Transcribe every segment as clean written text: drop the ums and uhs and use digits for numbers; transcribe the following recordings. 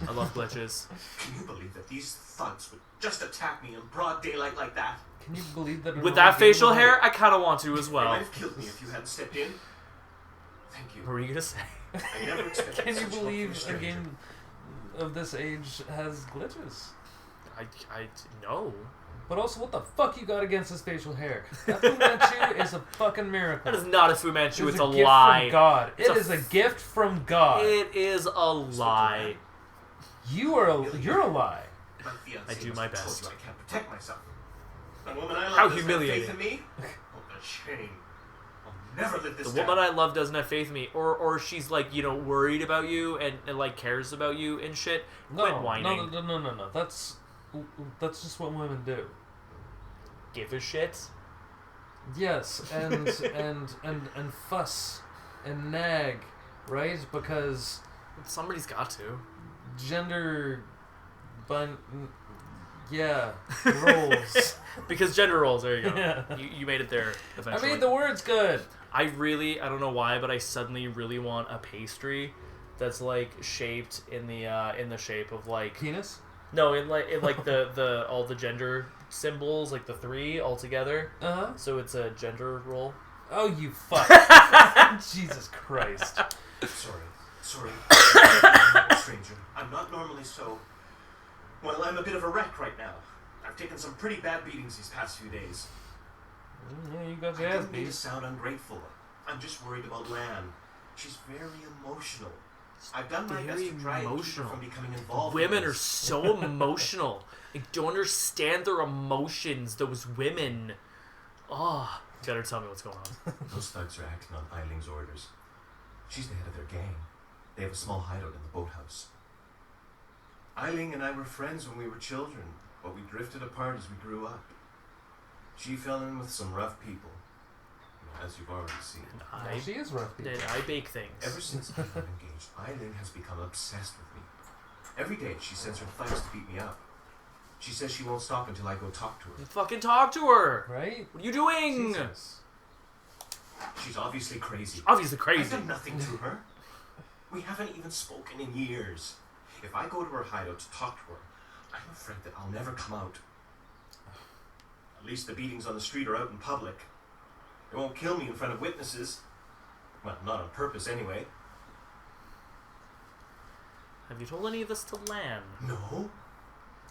I love glitches. Can you believe that these thugs would just attack me in broad daylight like that? Can you believe that? With that facial hair, I kind of want to as well. They might have killed me if you hadn't stepped in. Thank you. What were you gonna say? I never expected Can you such help from believe a stranger. game of this age has glitches? I know. But also, what the fuck you got against his facial hair? That Fu Manchu is a fucking miracle. That is not a Fu Manchu, it's a gift lie. From God. It's It is a gift from God. It is a lie. You're a lie. My fiancé I do must my have told best. you I can't protect myself. The woman I love How doesn't have humiliating. faith in me? What a shame. I'll never live this The down. woman I love doesn't have faith in me, or she's like, you know, worried about you and like cares about you and shit. Quit whining. No. That's just what women do. Give a shit. Yes, and and fuss and nag, right? Because Somebody's got to. gender, roles. Because gender roles. There you go. Yeah. You made it there eventually. I made the words good. I don't know why, but I suddenly really want a pastry that's like shaped in the shape of like Penis. no, in like the all the gender symbols, like the 3 all together. Uh-huh. So it's a gender role. Oh, you fuck. Jesus Christ. Sorry, stranger. I'm not normally so... Well, I'm a bit of a wreck right now. I've taken some pretty bad beatings these past few days. Yeah, you got I your ass didn't mean to beat. sound ungrateful. I'm just worried about Lan. She's very emotional. I've done my best to try and keep her from becoming involved. Women in are this. so emotional. I don't understand their emotions. Those women. Oh, you better tell me what's going on. Those thugs are acting on Eiling's orders. She's the head of their gang. They have a small hideout in the boathouse. Eiling and I were friends when we were children, but we drifted apart as we grew up. She fell in with some rough people, as you've already seen. I, She is rough. People. I bake things. Ever since I got engaged, Eiling has become obsessed with me. Every day she sends her thugs to beat me up. She says she won't stop until I go talk to her. Fucking talk to her. Right? What are you doing? Jesus. She's obviously crazy. Obviously I've crazy. done nothing to her. We haven't even spoken in years. If I go to her hideout to talk to her, I'm afraid that I'll never come out. At least the beatings on the street are out in public. They won't kill me in front of witnesses. Well, not on purpose anyway. Have you told any of this to Lan? No.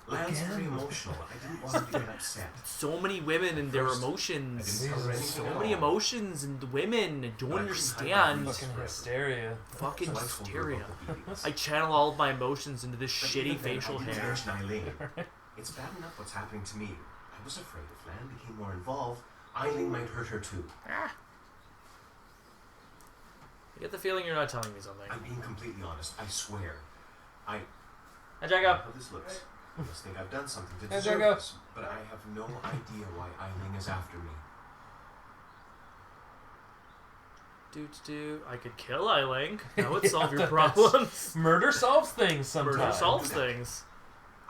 Lan's very emotional. I didn't want her to get upset. So many women and their First, emotions. I didn't tell her anything So at many all. emotions and the women don't But I couldn't hide my understand. feelings. Fucking hysteria. Fucking So I told her hysteria. about the beatings. I channel all of my emotions into this But shitty even then, facial I didn't hair. mention Eileen. It's bad enough what's happening to me. I was afraid if Lan became more involved, Eileen might hurt her too. I get the feeling you're not telling me something. I'm being completely honest. I swear. Hi, Jacob. How this looks. I must think I've done something to Hey, deserve Jacob. this, but I have no idea why Eileen is after me. I could kill Eiling. That would solve your problems. Murder solves things sometimes. Murder solves things.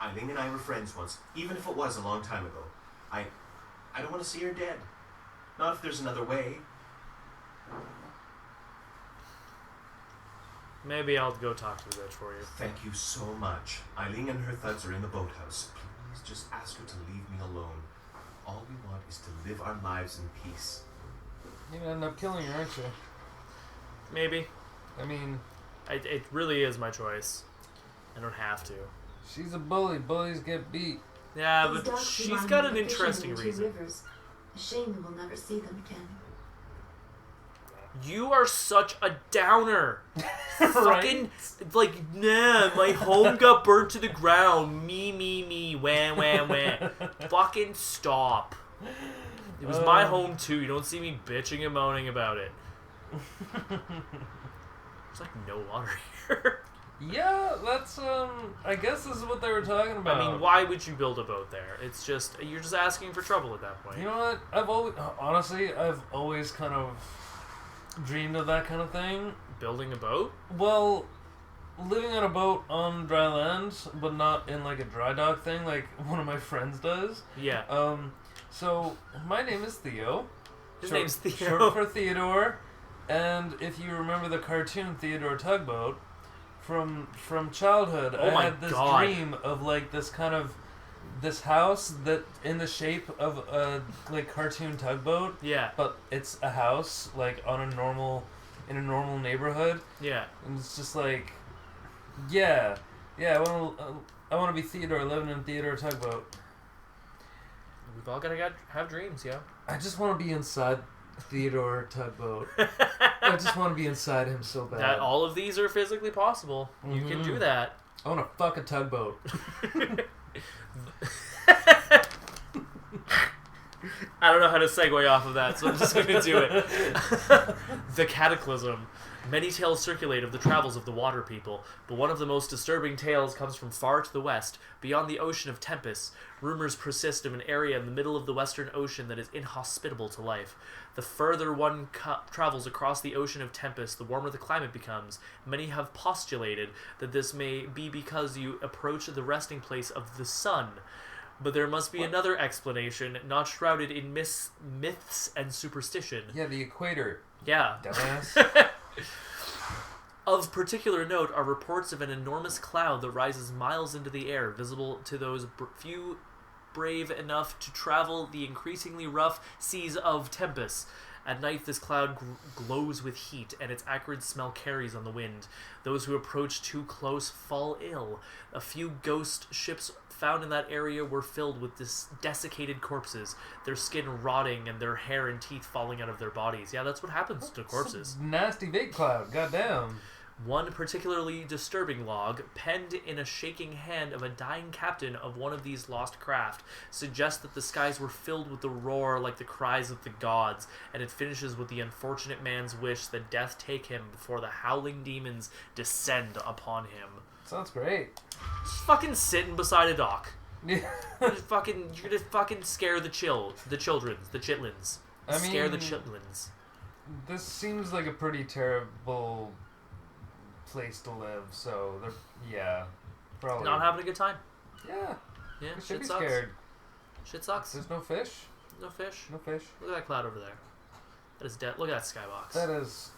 Eileen and I were friends once, even if it was a long time ago. I don't want to see her dead. Not if there's another way. Maybe I'll go talk to the bitch for you. Thank you so much. Eileen and her thugs are in the boathouse. Please just ask her to leave me alone. All we want is to live our lives in peace. You're gonna end up killing her, aren't you? Maybe. I mean, It really is my choice. I don't have to. she's a bully. Bullies get beat. Yeah, These but dogs she's remind got me an of fishing interesting in Two reason. Rivers. A shame we will never see them again. You are such a downer. Fucking, like, nah, my home got burnt to the ground. Me, wah, wah, wah. Fucking stop. It was my home too. You don't see me bitching and moaning about it. There's like no water here. Yeah, that's I guess this is what they were talking about. I mean, why would you build a boat there? It's just, you're just asking for trouble at that point. You know what? I've always kind of dreamed of that kind of thing. Building a boat? Well, living on a boat on dry land, but not in like a dry dock thing, like one of my friends does. Yeah. So my name is Theo. His name's Theo. Short for Theodore. And if you remember the cartoon Theodore Tugboat, from childhood. Oh I my had this God. dream of like this house that in the shape of a like cartoon tugboat, Yeah. but it's a house like in a normal neighborhood, Yeah. and it's just like, yeah, I want to be Theodore living in Theodore Tugboat. We've all gotta have dreams, yo. I just want to be inside Theodore Tugboat. I just want to be inside him so bad. That all of these are physically possible. You can do that. I want to fuck a tugboat. I don't know how to segue off of that, so I'm just going to do it. The Cataclysm. Many tales circulate of the travels of the water people, but one of the most disturbing tales comes from far to the west, beyond the ocean of Tempest. Rumors persist of an area in the middle of the western ocean that is inhospitable to life. The further one travels across the ocean of Tempest, the warmer the climate becomes. Many have postulated that this may be because you approach the resting place of the sun. But there must be another explanation, not shrouded in myths and superstition. Yeah, the equator. Yeah. Dumbass. Of particular note are reports of an enormous cloud that rises miles into the air, visible to those few brave enough to travel the increasingly rough seas of Tempest. At night, this cloud glows with heat, and its acrid smell carries on the wind. Those who approach too close fall ill. A few ghost ships found in that area were filled with desiccated corpses, their skin rotting and their hair and teeth falling out of their bodies. Yeah, that's what happens to corpses. Nasty big cloud, goddamn. One particularly disturbing log, penned in a shaking hand of a dying captain of one of these lost craft, suggests that the skies were filled with the roar like the cries of the gods, and it finishes with the unfortunate man's wish that death take him before the howling demons descend upon him. Sounds great. Just fucking sitting beside a dock. Yeah. You're gonna fucking scare the chitlins. I Scare the mean, chitlins. This seems like a pretty terrible place to live, so yeah, probably. Not having a good time. Yeah, Yeah, we should shit be sucks. scared. Shit sucks. There's no fish. No fish. No fish. Look at that cloud over there. That is dead. Look at that skybox.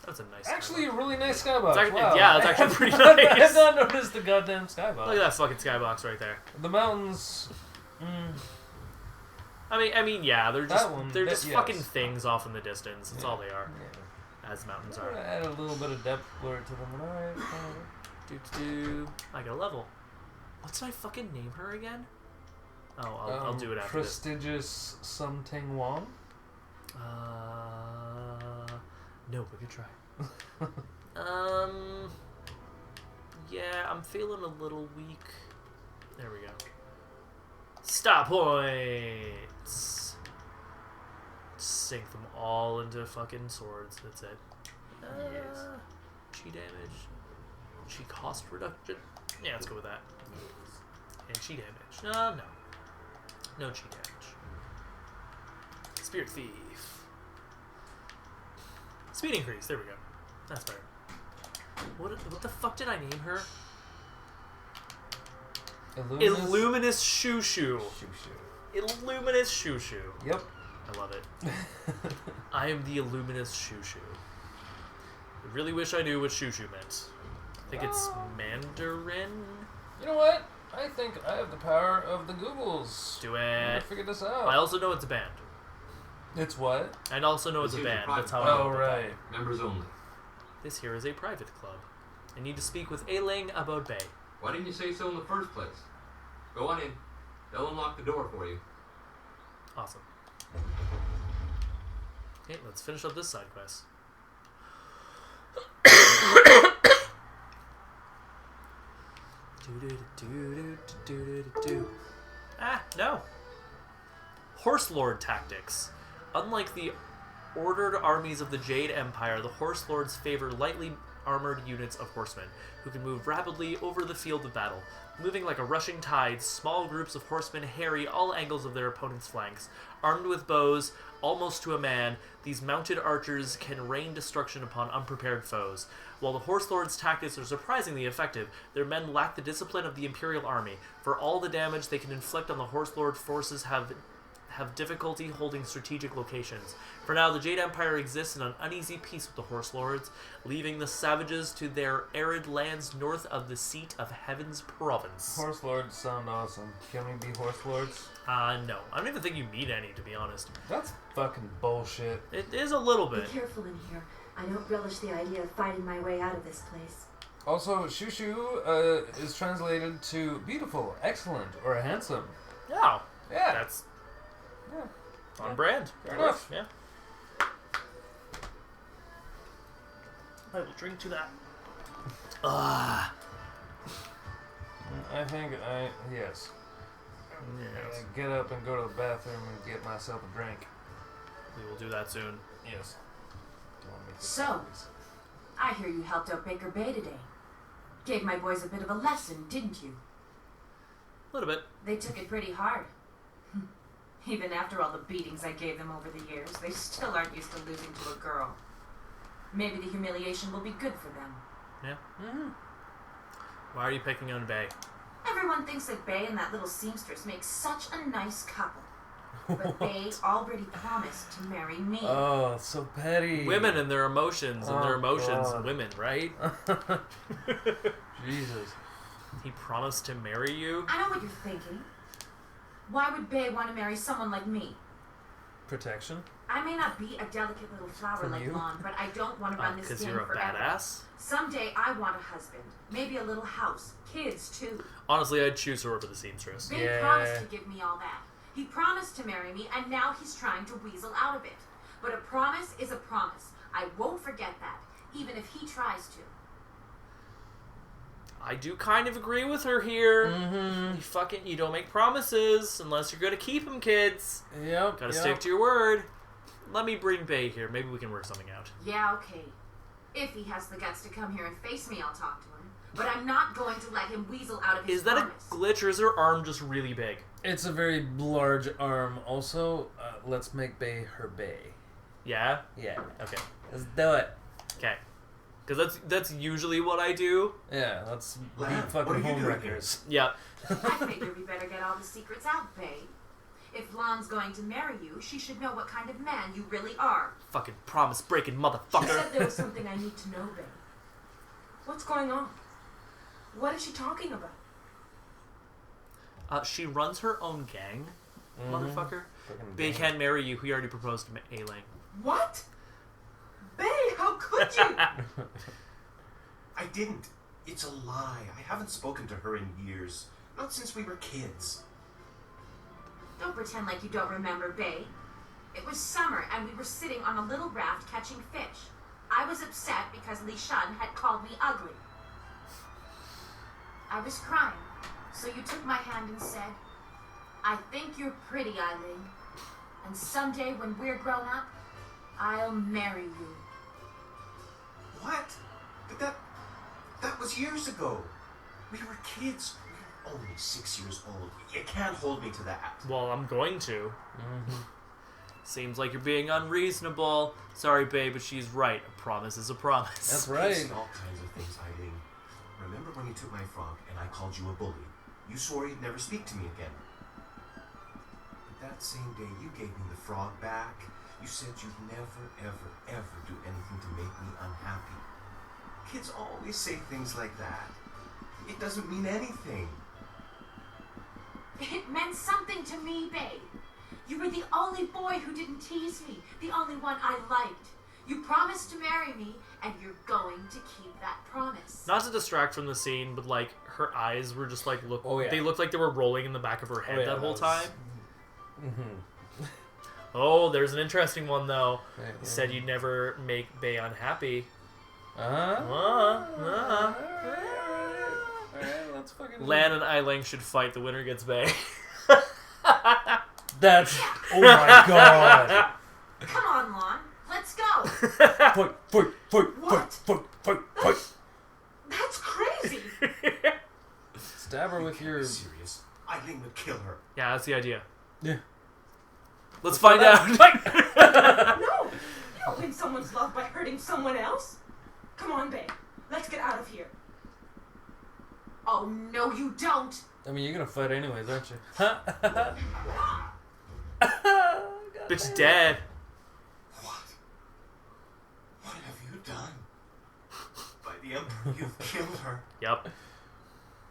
That's a nice actually skybox. a really nice skybox. It's actually, wow. yeah, it's actually pretty I nice. have not noticed the goddamn skybox. Look at that fucking skybox right there. The mountains. I mean, yeah, they're just yes. fucking things off in the distance. That's all they are, Yeah. as mountains I'm are. gonna add a little bit of depth blur to them. Alright. I got a level. What's my fucking name her again? Oh, I'll do it after this. Prestigious something Wong. No, we could try. Yeah, I'm feeling a little weak. There we go. Stop points. Sink them all into fucking swords. That's it. Yes. Chi damage. Chi cost reduction. Yeah, let's go with that. And chi damage. No chi damage. Spirit Thief. Speed increase. There we go. That's better. What the fuck did I name her? Illuminous Shoo-Shoo. Illuminous Shoo-Shoo. Yep. I love it. I am the Illuminous Shoo-Shoo. I really wish I knew what Shoo-Shoo meant. I think it's Mandarin. You know what? I think I have the power of the Googles. Do I'm it. gonna figure this out. I also know it's a band. It's what? I also know it's a This here's a band. private That's how I club. know Oh, about right. that. Members only. This here is a private club. I need to speak with Ailing about Bay. Why didn't you say so in the first place? Go on in. They'll unlock the door for you. Awesome. Okay, let's finish up this side quest. No. Horse Lord tactics. Unlike the ordered armies of the Jade Empire, the Horse Lords favor lightly armored units of horsemen, who can move rapidly over the field of battle. Moving like a rushing tide, small groups of horsemen harry all angles of their opponent's flanks. Armed with bows, almost to a man, these mounted archers can rain destruction upon unprepared foes. While the Horse Lords' tactics are surprisingly effective, their men lack the discipline of the Imperial Army. For all the damage they can inflict on the Horse Lord forces have difficulty holding strategic locations. For now, the Jade Empire exists in an uneasy peace with the Horse Lords, leaving the savages to their arid lands north of the seat of Heaven's province. Horse lords sound awesome. Can we be horse lords? No. I don't even think you need any, to be honest. That's fucking bullshit. It is a little Be bit. careful in here. I don't relish the idea of fighting my way out of this place. Also, shushu is translated to beautiful, excellent, or handsome. Yeah. Yeah. That's Yeah. on brand. Fair enough. Yeah. I will drink to that. Ah. I think yes. Yes. Get up and go to the bathroom and get myself a drink. We will do that soon. Yes. Don't want me to So, calories. I hear you helped out Baker Bay today. Gave my boys a bit of a lesson, didn't you? A little bit. They took it pretty hard. Even after all the beatings I gave them over the years, they still aren't used to losing to a girl. Maybe the humiliation will be good for them. Yeah. Mm-hmm. Why are you picking on Bay? Everyone thinks that Bay and that little seamstress make such a nice couple. But Bay already promised to marry me. Oh, so petty. Women and their emotions, and their Oh, emotions, God. women, right? Jesus. He promised to marry you? I know what you're thinking. Why would Bay want to marry someone like me? Protection? I may not be a delicate little flower From like you? Lon, but I don't want to run this Because game you're a forever. badass? Someday I want a husband, maybe a little house, kids too. Honestly, I'd choose her over the seamstress. Bay Yeah. promised to give me all that. He promised to marry me, and now he's trying to weasel out of it. But a promise is a promise. I won't forget that, even if he tries to. I do kind of agree with her here. Mm-hmm. You don't make promises unless you're gonna keep them, kids. Yep. Gotta stick to your word. Let me bring Bay here. Maybe we can work something out. Yeah, okay. If he has the guts to come here and face me, I'll talk to him. But I'm not going to let him weasel out of his Is that promise. a glitch or is her arm just really big? It's a very large arm. Also, let's make Bay her Bay. Yeah? Yeah. Okay. Let's do it. Okay. Because that's usually what I do. Yeah, let's be Lad, what fucking are you doing homewreckers. Yeah. I figure we better get all the secrets out, Bay. If Lon's going to marry you, she should know what kind of man you really are. Fucking promise breaking She motherfucker. said there was something I need to know, Bay. What's going on? What is she talking about? She runs her own gang, motherfucker. Fucking Bay gang. can't marry you. He already proposed to Ailing. What? Bay, how could you? I didn't. It's a lie. I haven't spoken to her in years. Not since we were kids. Don't pretend like you don't remember, Bay. It was summer, and we were sitting on a little raft catching fish. I was upset because Li Shun had called me ugly. I was crying, so you took my hand and said, I think you're pretty, Eileen. And someday when we're grown up, I'll marry you. What? But that was years ago. We were kids. We were only 6 years old. You can't hold me to that. Well, I'm going to. Seems like you're being unreasonable. Sorry, babe, but she's right. A promise is a promise. That's I've right. seen all kinds of things, Eileen. Remember when you took my frog and I called you a bully? You swore you'd never speak to me again. But that same day you gave me the frog back. You said you'd never, ever, ever do anything to make me unhappy. Kids always say things like that. It doesn't mean anything. It meant something to me, babe. You were the only boy who didn't tease me, the only one I liked. You promised to marry me, and you're going to keep that promise. Not to distract from the scene, but like her eyes were just like Oh, yeah. They looked like they were rolling in the back of her head Oh, yeah, that whole that was- time. Mm-hmm. Oh, there's an interesting one though. Yeah, You yeah. said you'd never make Bay unhappy. Alright, let's fucking Lan and Eiling should fight. The winner gets Bay. That's oh my god. Come on, Lon. Let's go. Fight. That's crazy. Stab her with your Serious? Eileen would kill her. Yeah, that's the idea. Yeah. Let's find out. No! You don't win someone's love by hurting someone else. Come on, Bay. Let's get out of here. Oh, no, you don't. I mean, you're gonna fight anyways, aren't you? Bitch dead. What? What have you done? By the Emperor, you've killed her. Yep.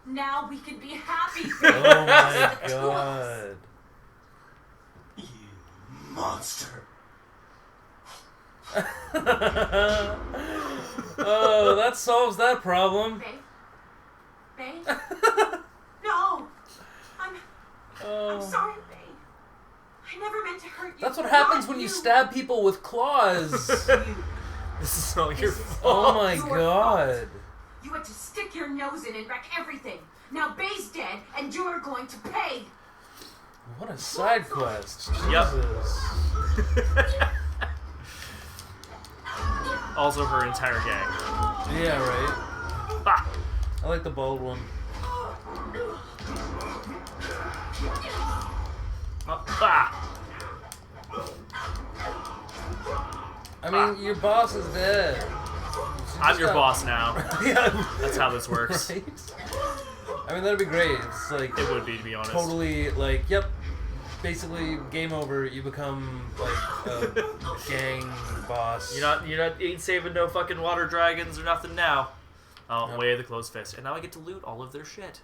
Now we can be happy. Oh my god. You monster. Oh, that solves that problem. Babe? No! I'm Oh. sorry, babe. I never meant to hurt you. That's what happens Not when you stab people with claws. This is all your This is fault. Oh my Your god. You had to stick your nose in and wreck everything. Now Bay's dead, and you're going to pay. What a side quest. Yep. Jesus. Also her entire gang. Yeah, right. Ah. I like the bald one. Ah. I mean, your boss is dead. I'm your boss now. Yeah. That's how this works. Right? I mean, that'd be great. It's like It would be, to be honest. totally like, yep. Basically, game over. You become like a gang boss. You're not ain't saving no fucking water dragons or nothing now. Oh, Nope. way the closed fist. And now I get to loot all of their shit.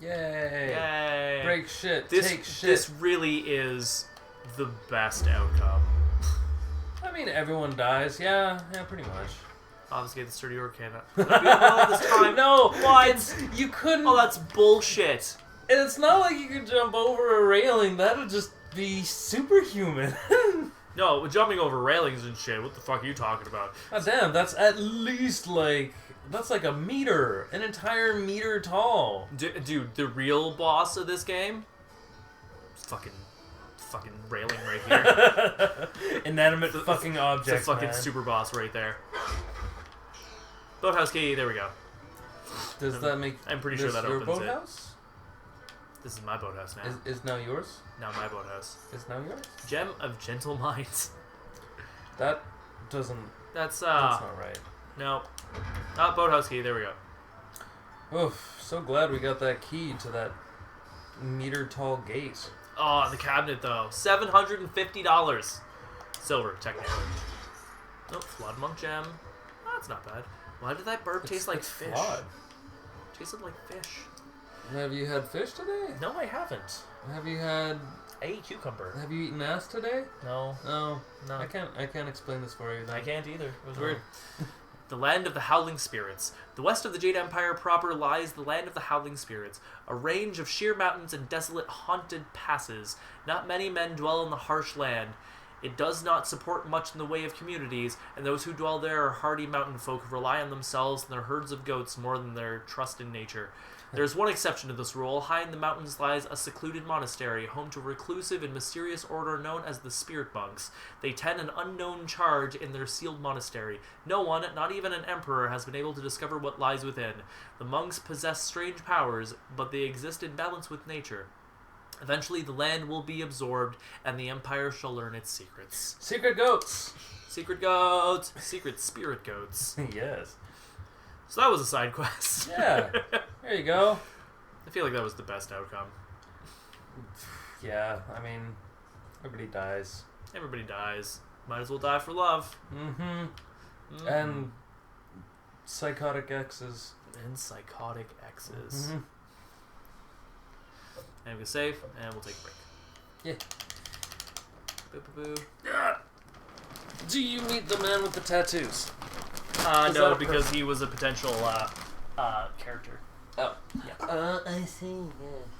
Yay! Yay. Break shit. This, take shit. This really is the best outcome. I mean, everyone dies. Yeah, pretty much. Obviously, the sturdy orc cannot. All this time. No, What? you couldn't. Oh, that's bullshit. And it's not like you could jump over a railing. That would just be superhuman. No, jumping over railings and shit. What the fuck are you talking about? God damn, that's at least like that's like a meter, an entire meter tall. Dude, the real boss of this game, fucking railing right here. Inanimate fucking It's object. a fucking man. super boss right there. Boathouse key. There we go. Does that make? I'm pretty sure this that your opens it. boathouse? This is my boathouse now. Is now yours? Now my boathouse. Is now yours? Gem of Gentle Minds. That doesn't. That's That's not right. no. Boathouse key. There we go. Oof! So glad we got that key to that meter tall gate. Oh, the cabinet though. $750. Silver, technically. Nope, Flood Monk gem. Oh, that's not bad. Why did that burp taste like It's fish? flawed. Tasted like fish. Have you had fish today? No, I haven't. Have you had? I ate cucumber. Have you eaten ass today? No, No. no. I can't explain this for you. Then. I can't either. It was No. weird. The Land of the Howling Spirits. The west of the Jade Empire proper lies the Land of the Howling Spirits, a range of sheer mountains and desolate haunted passes. Not many men dwell in the harsh land. It does not support much in the way of communities, and those who dwell there are hardy mountain folk who rely on themselves and their herds of goats more than their trust in nature. There is one exception to this rule. High in the mountains lies a secluded monastery, home to a reclusive and mysterious order known as the Spirit Monks. They tend an unknown charge in their sealed monastery. No one, not even an emperor, has been able to discover what lies within. The monks possess strange powers, but they exist in balance with nature. Eventually, the land will be absorbed, and the empire shall learn its secrets. Secret goats. Secret goats! Secret spirit goats. Yes. So that was a side quest. Yeah. There you go. I feel like that was the best outcome. Yeah. I mean, everybody dies. Everybody dies. Might as well die for love. Mm-hmm. And psychotic exes. And psychotic exes. Mm-hmm. And we can save, and we'll take a break. Yeah. Boo boo boo. Do you meet the man with the tattoos? Is No, that a because he was a potential character. Oh. Yeah. I see. Yeah.